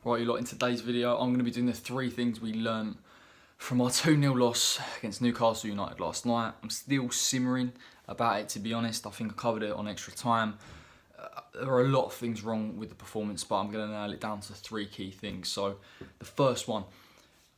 Right, you lot, in today's video, I'm going to be doing the 3 things we learned from our 2-0 loss against Newcastle United last night. I'm still simmering about it, to be honest. I think I covered it on extra time. There are a lot of things wrong with the performance, but I'm going to nail it down to 3 key things. So, the first one,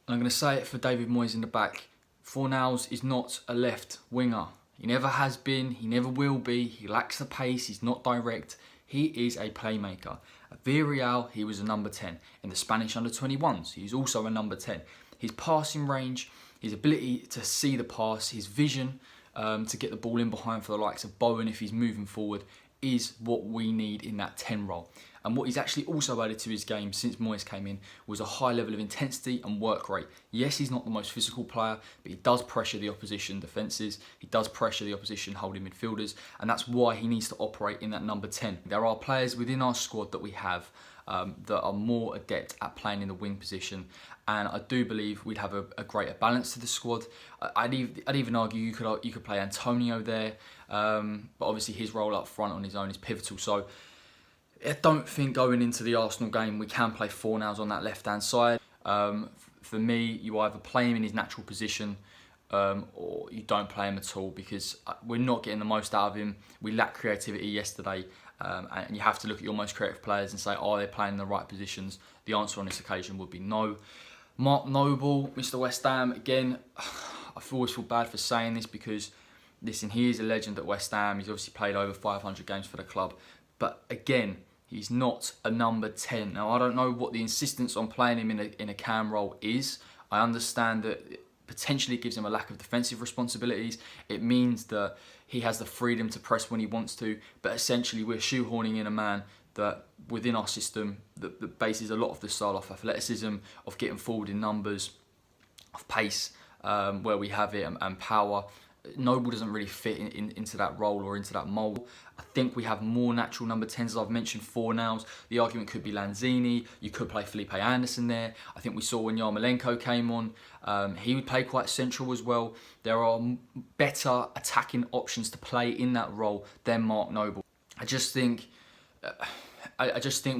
and I'm going to say it for David Moyes in the back, Fornals is not a left winger. He never has been, he never will be, he lacks the pace, he's not direct. He is a playmaker. At Villarreal, he was a number 10. In the Spanish under-21s, he's also a number 10. His passing range, his ability to see the pass, his vision to get the ball in behind for the likes of Bowen if he's moving forward, is what we need in that 10 role. And what he's actually also added to his game since Moyes came in was a high level of intensity and work rate. Yes, he's not the most physical player, but he does pressure the opposition defences, he does pressure the opposition holding midfielders, and that's why he needs to operate in that number 10. There are players within our squad that we have that are more adept at playing in the wing position, and I do believe we'd have a greater balance to the squad. I'd even argue you could play Antonio there, but obviously his role up front on his own is pivotal. So I don't think going into the Arsenal game we can play Fornals on that left-hand side. For me, you either play him in his natural position or you don't play him at all, because we're not getting the most out of him. We lacked creativity yesterday, and you have to look at your most creative players and say, are they playing in the right positions? The answer on this occasion would be no. Mark Noble, Mr. West Ham, again, I always feel bad for saying this because, listen, he is a legend at West Ham. He's obviously played over 500 games for the club. But again, he's not a number 10. Now, I don't know what the insistence on playing him in a cam role is. I understand that it potentially gives him a lack of defensive responsibilities. It means that he has the freedom to press when he wants to. But essentially, we're shoehorning in a man that within our system that bases a lot of the style off athleticism, of getting forward in numbers, of pace where we have it, and power. Noble doesn't really fit into that role or into that mould. I think we have more natural number 10s, as I've mentioned, Fornals. The argument could be Lanzini. You could play Felipe Anderson there. I think we saw when Yarmolenko came on, he would play quite central as well. There are better attacking options to play in that role than Mark Noble. I just think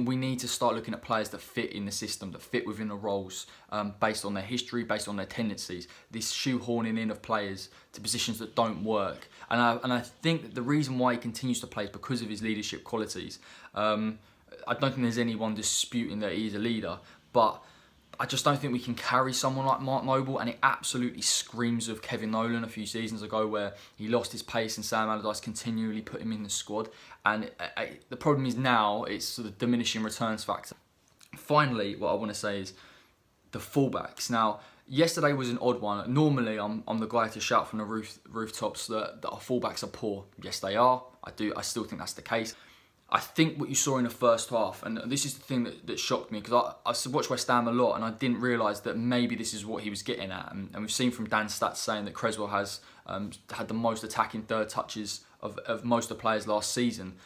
we need to start looking at players that fit in the system, that fit within the roles, based on their history, based on their tendencies. This shoehorning in of players to positions that don't work. And I think that the reason why he continues to play is because of his leadership qualities. I don't think there's anyone disputing that he's a leader, but I just don't think we can carry someone like Mark Noble, and it absolutely screams of Kevin Nolan a few seasons ago, where he lost his pace and Sam Allardyce continually put him in the squad. And the problem is now it's sort of diminishing returns factor. Finally, what I want to say is the fullbacks. Now, yesterday was an odd one. Normally, I'm the guy to shout from the rooftops that our fullbacks are poor. Yes, they are. I still think that's the case. I think what you saw in the first half, and this is the thing that shocked me, because I watched West Ham a lot and I didn't realise that maybe this is what he was getting at. And we've seen from Dan's stats saying that Cresswell has had the most attacking third touches of most of the players last season.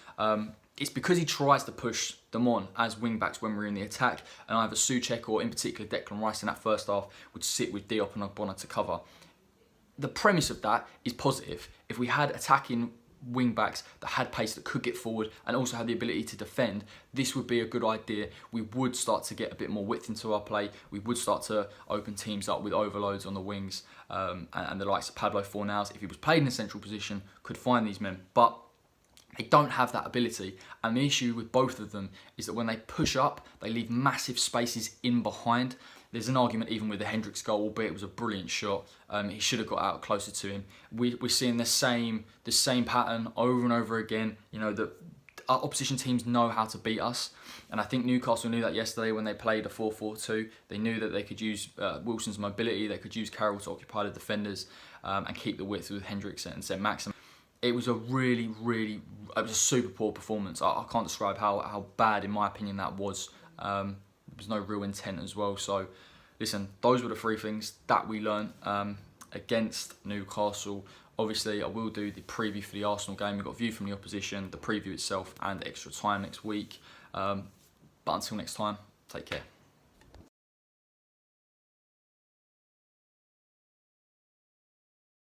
It's because he tries to push them on as wing-backs when we're in the attack, and either Souček or in particular Declan Rice in that first half would sit with Diop and Ogbonna to cover. The premise of that is positive. If we had attacking wing-backs that had pace, that could get forward and also had the ability to defend, this would be a good idea. We would start to get a bit more width into our play. We would start to open teams up with overloads on the wings, and the likes of Pablo Fornals, if he was played in a central position, could find these men. But they don't have that ability, and the issue with both of them is that when they push up, they leave massive spaces in behind. There's an argument even with the Hendricks goal, albeit it was a brilliant shot. He should have got out closer to him. We're seeing the same pattern over and over again. You know, that our opposition teams know how to beat us, and I think Newcastle knew that yesterday when they played a 4-4-2. They knew that they could use Wilson's mobility, they could use Carroll to occupy the defenders, and keep the width with Hendricks and St. Maxim. It was a it was a super poor performance. I can't describe how bad, in my opinion, that was. There was no real intent as well. So, listen, those were the 3 things that we learned against Newcastle. Obviously, I will do the preview for the Arsenal game. We've got a view from the opposition, the preview itself, and extra time next week. But until next time, take care.